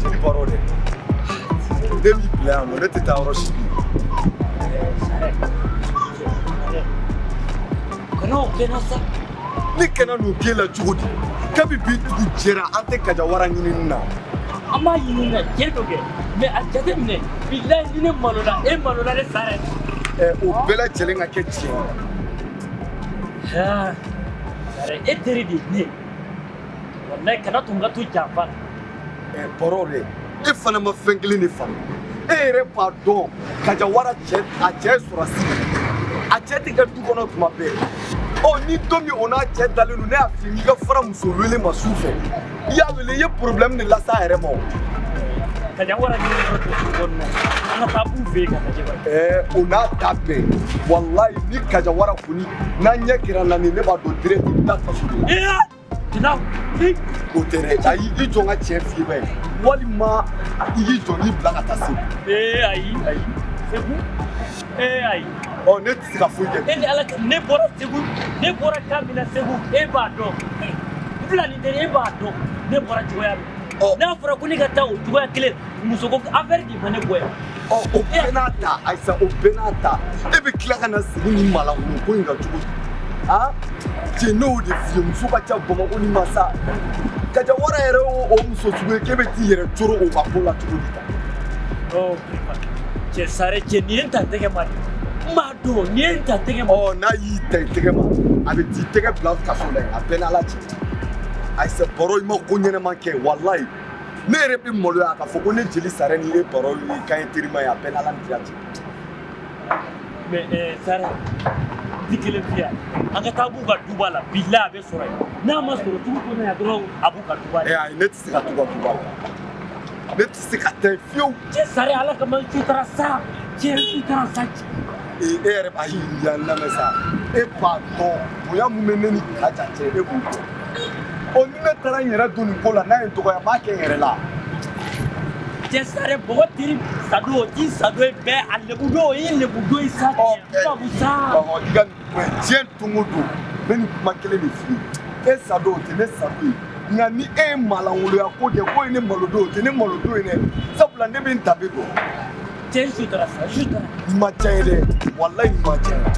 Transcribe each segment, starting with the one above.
jeli baro de demi plan mo ne teta oroshi kono kenasa ni kana no kela jugudi kabi bi tugu jera ante kaja wara nyini na ama yini na jedoge me ajate mne billahi ni malola de sare o bela jelenga ke tie ha sare eteri di ne wallahi kana tunga tu jafa borore e fana ma fengli ni fana re pardon kaja wara jet a jet surasi a jet ke du kono tuma be o ni tomi ona jet dalenu ne afimi ga fara muso wele masufe ya wele ye problème ni la sa ere mo kaja wara ni ko gonno ana tabu fe ka jeba ona tabe wallahi ni kaja wara kuni na nyekira na ni ne ba do direct ta kasu Now, o tere ayi I jonga chef ibe wali ma I joni blaga tasi ayi c'est vous ayi o net sika fuye ala ne bora segu ne bora kamina segu ba do bula ni dere ba do ne bora joya na fura kuni ka taw joya kile musoko affaire di bane boya o penata aisa o penata e be klaka na sini mala ko inga jugo ah no de film so ba cha bomo oni masa kaja wara ere o muso suwe kebe ti yere choro o ba kola choro dita che sare che niente tege ma do niente tege ma na yi tege ma abi ti tege blouse kasole apena la chi ai se boro imo kunyene manke wallahi mere bi molo aka foko ne jeli sare ni e boro ni kan tirima ya apena la ndiachi me sare dikele fiya anga tabu ga dubala billahi be soray na masoro tu ko na yadro abu ga dubala ai net sika tu ga dubala net sika te fiu je sare ala kamal chutara sa je chutara sa ere ba ya na mesa e pardon boya mu meneni kaja che e bu o ni me tara yera dun ko la na en to ga ma ke yere la je sare bo tiri sado ji sado be alle budo ile budo isa ba busa o diga tien tungudu ben makele ni fi e sado te ne sabi nga ni e malawulu ya ko de ko ni malodo te ni malodo ne sabula ne bin tabedo je chutara ma chaire wallahi ma chaire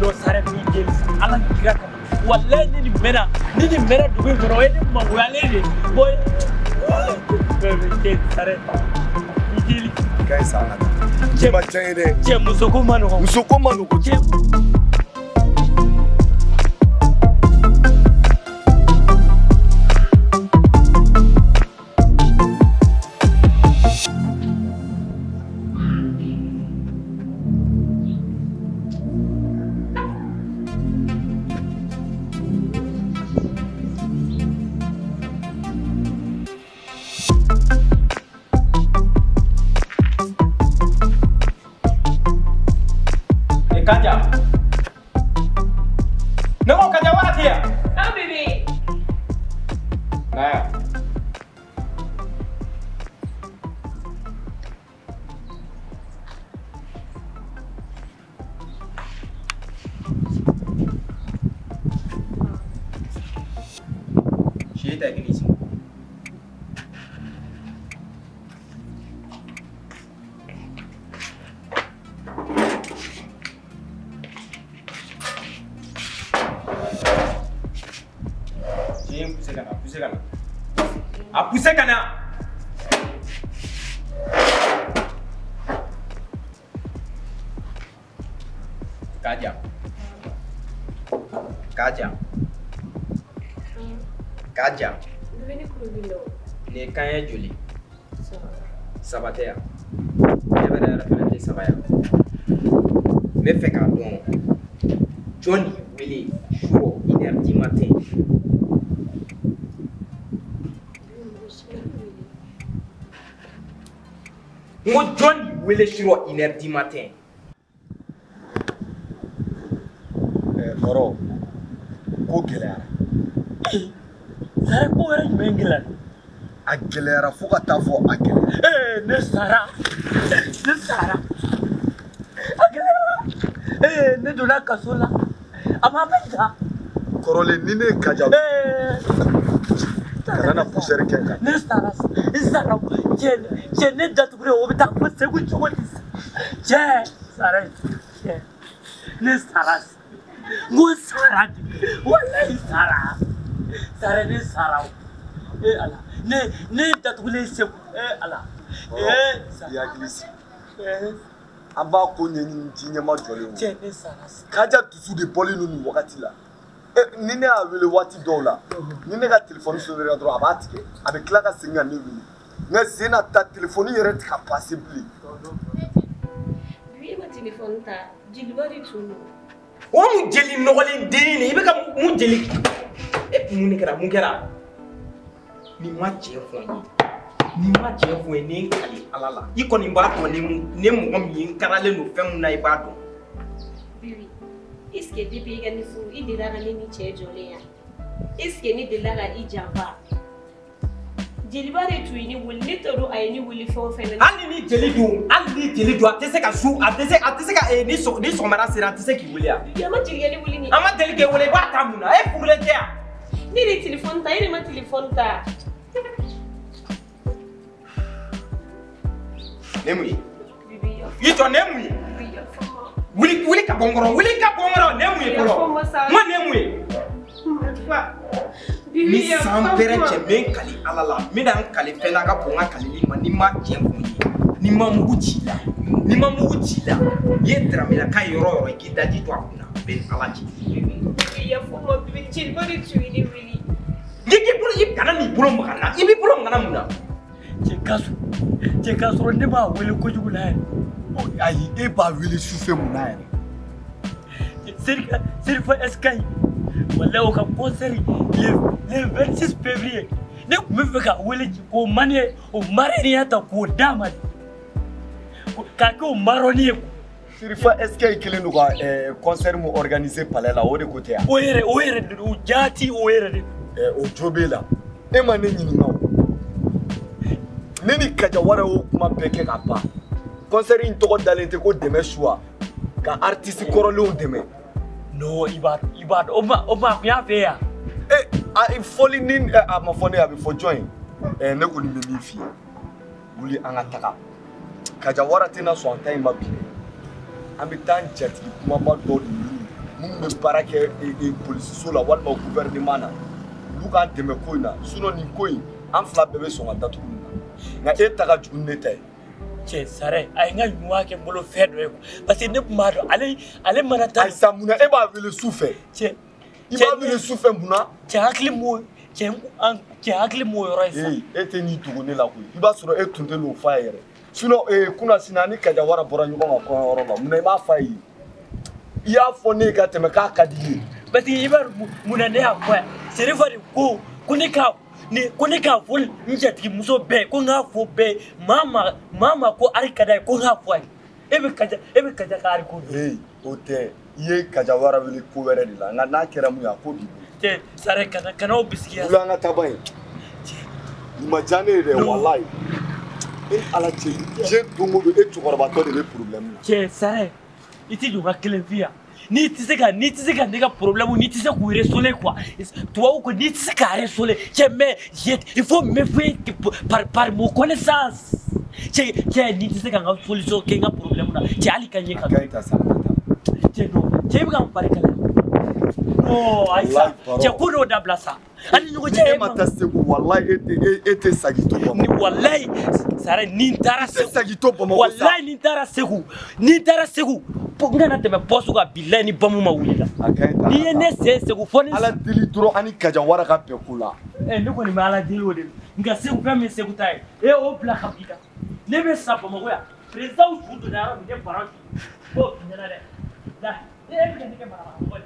no sare ni je ala kira ka wallahi ni mera dubi bro e ni ma wale ni boy bebe sare ni kai sana je ma chaire je musoko mano ko je Kadja. No, Kadja, what here? Oh, baby. Nah. She take it easy. Poussez kana. Kadja. Venez couvrir. Les cahiers jolis. Sabatea. Je vais la faire des sabaya. Mais fais qu'un don. Johnny Willy joue 1h du matin. Moi Johnny Willy joue 1h du matin. Boro. Ko gelera. Sara ko wara jumengela. A gelera fo ka ta fo a gelera. Ne Sara. A gelera. Ne dola kasola. Ama beta. Korole ni ne kaja. Kana na pousser kenga. Ne Sara. Tiens, net d'atourer au bétail, c'est où tu vois. Tiens, s'arrête. Tiens, ne s'arrête. Moi, s'arrête. Voilà, s'arrête. S'arrête, ne s'arrête. Eh, Allah. Ne d'atourer, c'est où. Eh, Allah. Eh, il y a glissé. On va connaître une dignité. Tiens, ne s'arrête. Kadja tout de poli nous wakati là. Nene a wele wati do la. Nene ka téléphone sur le droit abatike avec la ka singa ne wele. Mais c'est na ta téléphone yere ka passer plus. Lui ma téléphone ta jilbari tunu. O mu jeli nogolin dini ibe ka mu jeli. E mu ni kera. Ni ma chefo ni. Ni ma chefo ni kali alala. Iko ni ba to ni mo mi nkarale no fem na ibado. Bibi. Est-ce que depuis que nous il dira que ni tchejolé est-ce que ni de la ga ijamba jilibare tuini wul ni toro ay ni wuli fo fe ali ni jeli do atese ka su atese ka ni so mara sira atese ki wuli a ya ma jili ni wuli ni ama tele ke wuli ba tamuna e pour le dia ni le téléphone ta ni ma téléphone ta nemui bibi yo ito nemui bibi yo wuli ka bongoro nemui polo mo nemui ni sampere chemen kali alala mina kali fena ka ponga kali ni ma jemfu ni ma muguchila yetra mina kai yoro kidaji to akuna ben alaji bibi ya fomo bibi jilbari tuini wili gigi bulu yip kana ni bulu makana ibi bulu ngana muna Cekasu ne ba wele ko jugula Ayi e ba wele souffle muna Serifa eskai wala o ka concert le 26 février ne me fait ka wele ko mane o mareni ata ko dama ka ko maroni ko Serifa eskai kilinu ka concert mu organiser palais la o de côté a o yere o jati o yere o jobela e ma ne nyini ngawo neni kadja warra o kuma beke ka ba concert in togo dalente ko deme choix ka artiste korolo deme no ibad o ma ya fe ya I falling in am phone ya before join ne ko ni me fi wuli anga taka kadja warra tena so time ma bi am tan jet kuma ba do mun be barake e police so la wal ma gouvernement na luka deme ko na suno ni koyi am fla bebe so ngata tu na taka junne tay che sare ay nga nyuwa ke mbolo fedo eko parce que ne mado ale manata ay samuna e ba vile souffle che iba vile souffle muna che akli mo yoro isa ete ni tugune la ko iba soro e tunde lo fire sino kuna sinani kadja warra bora nyugo ko yoro la muna ba fire ya fone ka teme ka kadiye parce que iba muna ne akwa serifa ko kunika ni kunika ful njati muso be ko nga fo be mama ko ari kada ko nga fo ebe kaja ka ari ko ote ye kadja warra wele ko were dila na kera mu ya ko bi te sare kana o bisiya ula nga tabai ni majane re wallahi ala che je tungo be chukoroba to de problème che sare iti juga kelevia ni tise ka nega problème ni tise ku résoudre quoi toi ko ni tise ka résoudre mais il faut me faire par mon connaissance che ni tise ka solution ke nga problème na che ali kanye ka kaita sa che bi ka pare kala oh aisa che ko do da blasa ani nyugo che mata segu wallahi ete sagito ni wallahi sare ni tara sagito bo wallahi ni tara segu ngana teme posu ka billahi ni bamu mawulila ni ene segu foni ala dili duro ani kadja warra ka pe kula ne ko ni mala dili wode nga segu ka me segu tay o bla kapita ne be sa bamu ya président fundo na ro ne parati ko nyana de da e be ne ke mara ko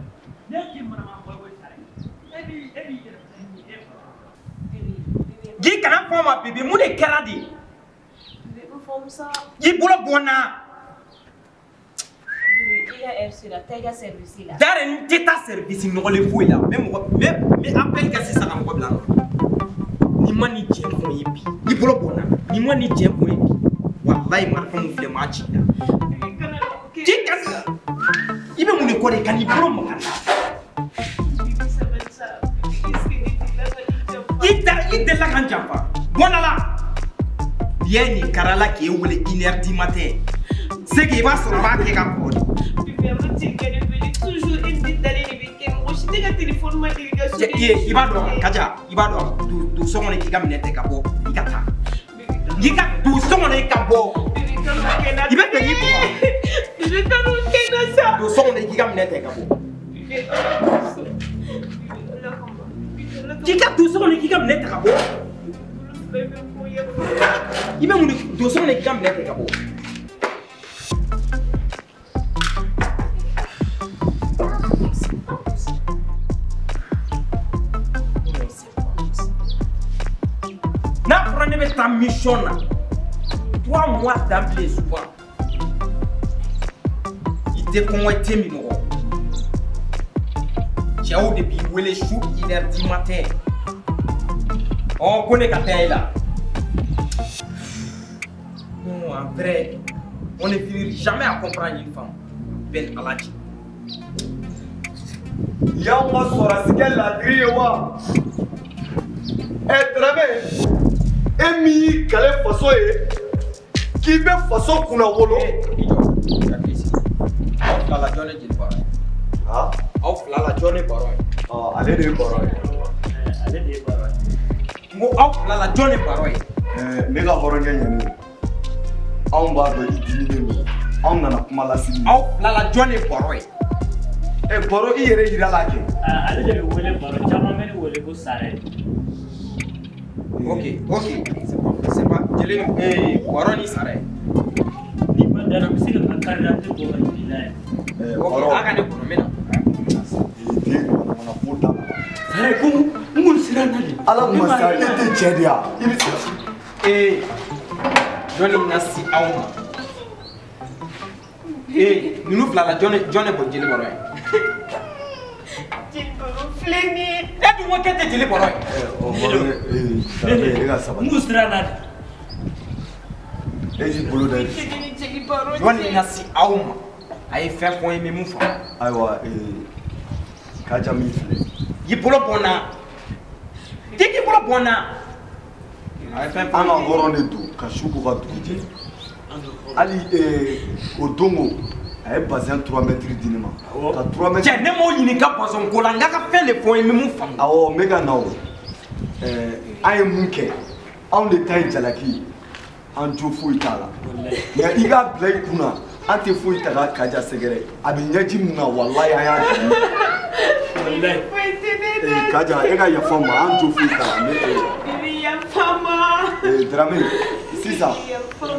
ne ki mara ko sare ebi gi kana forma bibi mu de keradi forme ça gi bolo bona il a reçu la taille service là daren teta service no le fou là mais appel que c'est ça comme problème ni mani je fo yibi gi bolo bona ni mani je fo yibi wallahi mar fa mu fle ma ci da gi kan ibe mu ne ko de kan bolo mo kan ita la kan jampa bona la Bien ni karala qui est où les 1h du matin. C'est qui va sur la marque et capot. Toujours une petite année de week-end. Moi, je t'ai un téléphone, moi, il va dormir, Kadja. Il va dormir. Tout son qui gagne n'était capot. Il gâte. Il gâte tout son qui capot. Il va te dire quoi? Je vais faire un ça. Tout son qui gagne n'était capot. Qui gâte tout son qui gagne n'était capot. Il va mourir. Tout son qui gagne n'était capot. Ta mission là 3 mois d'emblée souvent il te convoité mi no ciao depuis les chou 1h du matin on connaît quand elle est là non en vrai on ne finira jamais à comprendre une femme belle à la vie Yama sora sikel la driwa etrabe emi kale faso e ki be faso kuna wolo la journée qui parle ah auf la journée parole ah allez de parole mo auf la journée parole ne ga horonge nyani on ba do idini ni on nana kuma la sili auf la journée parole e boro i yere ira la ke allez de wele baro chama meni wele ko sare. Ok, c'est pas, je l'ai warra sare. Ni pas de la musique à carrière de Boga. Ok, aga ne kono mena. e on a puta Sare ko mun sira nali. ala masa ite chedia ibi Johnny nasi auma. Nous fla la Johnny bon jeli boro. Fléni. Tu vois que tu jeli boro. Mun sira nali. e bolo da Johnny nasi auma. Ay fait point me mufa. aiwa kaja mi fle Yi bolo bona. Tiki bolo bona. Ay fait an ka horonde du ka shuku ka duje ali odongo ay bazin 3 mètres dinima ka 3 mètres Tiens, ne mo yini ka poison ko la ngaka fait le point me mufa. awo mega nawo ay munke on de tay jalaki an jo fo itala ya iga blay kuna ante fo itala kaja segere abi nyaji muna wallahi aya Wallahi. kaja ega ya fama an jo fo itala Bibi ya fama. drame sisa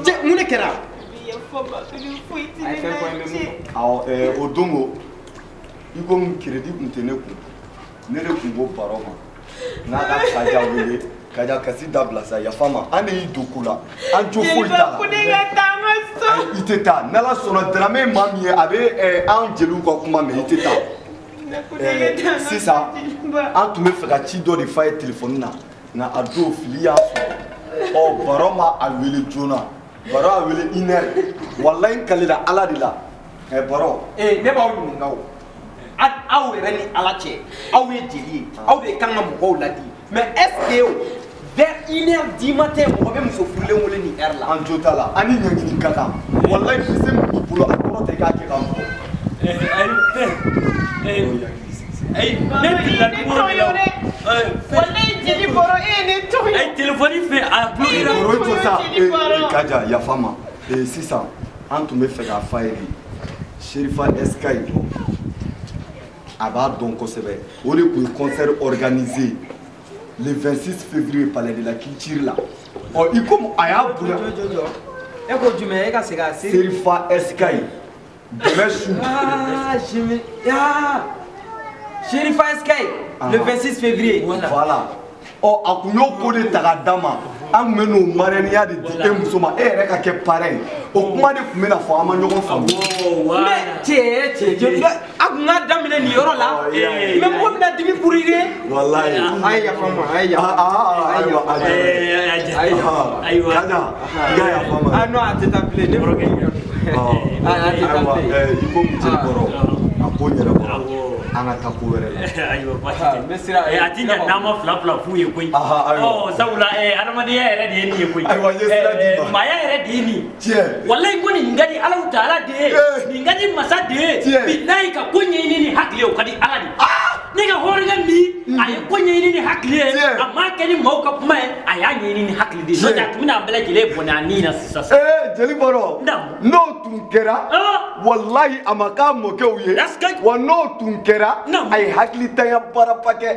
Tiens, mon ekera. Bibi ya fama. Bibi foi Ay fait point me tene. mufa. awo odongo igo mkiredi kunteneku nere kungo baroma na ka kaja wele kaja kasi dabla sa ya fama ane idokula an jo fo itala iteta nala sona drame mami abe an jelu ko kuma me iteta sisa an tume fe ka ci do de fa téléphone na ado filia o baroma a wele jona baro a wele iner wallahi kalila ala dila baro Ne ba wulu ngawo. Aw yɛrɛ ni ala cɛ aw ye jeli ye aw de kan ka mɔgɔw ladi mais est-ce que vers 1h du matin mɔgɔ bɛ muso furulen wele ni heure la an jo ta la ani ɲangini ka kan wallahi bise mi bolo a kɔrɔ tɛ k'a kɛ ka mɔgɔ Ay, ne la numéro de la. Wallahi jeli boro ne to. Ay, téléphone fait à bloquer. boro to sa kaja ya fama sisan an tun bɛ fɛ ka fa ye Sherifa Eskai a b'a dɔn kosɛbɛ o de tun ye concert organisé le 26 février palais de la culture la i komi a y'a bonya e ko jumɛn e ka se ka se Sherifa Eskai dɛmɛ su Sherifa Eskai le 26 février voilà a kun y'o ko de ta ka d'a ma an tun bɛ n'o marraine de di e muso ma e yɛrɛ ka kɛ parrain o kuma de tun bɛ na fɔ an ma ɲɔgɔn faamu mais cɛ a kun ka daminɛ nin yɔrɔ la mais mɔgɔ bɛna dimi pour ye wallahi a ye yafa n ma a ye yafa Ayiwa. kaja i ka yafa n ma non a tɛ taa bilen ne bɔra kɛ i ko muso kɔrɔ a ko ko nyara ko anga ta ko were ayo basira atinya nama fla fu ye koi oh sabula aramadi ere de ni ye koi maya ere de ni wallahi ko ni ngadi Allah taala de ni ngadi masa de billahi ka kunye ni hakli o kadi aladi niga horga mi ay kunye ni hakli amma kani mauka kuma aya ni hakli de so dat mina bela jele bonani na sasa jeli boro no tunkera wallahi amaka moke uye wa no tunkera ay hakli taya bara pake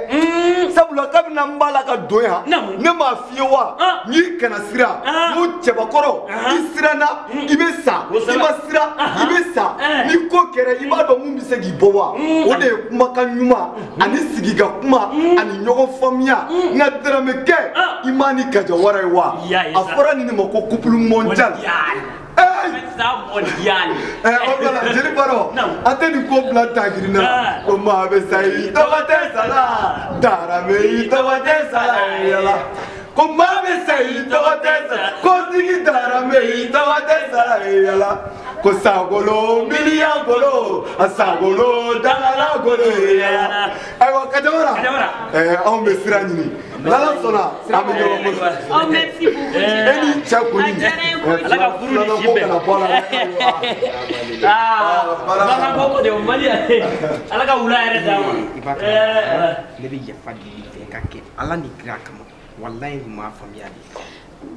sabula kabina mbala ka doya ne ma fiwa ni kana sira mu chebakoro isirana ibesa ibasira ibesa ni ko kere ibado mu bisegi bowa o de kuma kanyuma ani sigiga kuma ani nyogo famia na drameke imani kadja warra wa afora ni mako couple mondial jeli baro ate ni ko bla tagirina ko ma be sai to wate sala darame to wate sala yala ko ma be sai to wate sala ko digi darame to wate sala yala ko sagolo miliya golo asagolo dala golo yala ayo kadora on be sirani Lala sona amenyo ko oh merci beaucoup eni chakuni ala ka furu ni shibe bana boko de mali ala ka wula ere dawa ne bi yafa di fe kake ala ni kira kama wallahi ma famia di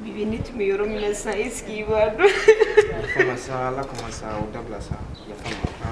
bibi ni tu me yoro mina sa eski wado fama sa la kama sa o dabla sa ya fama ha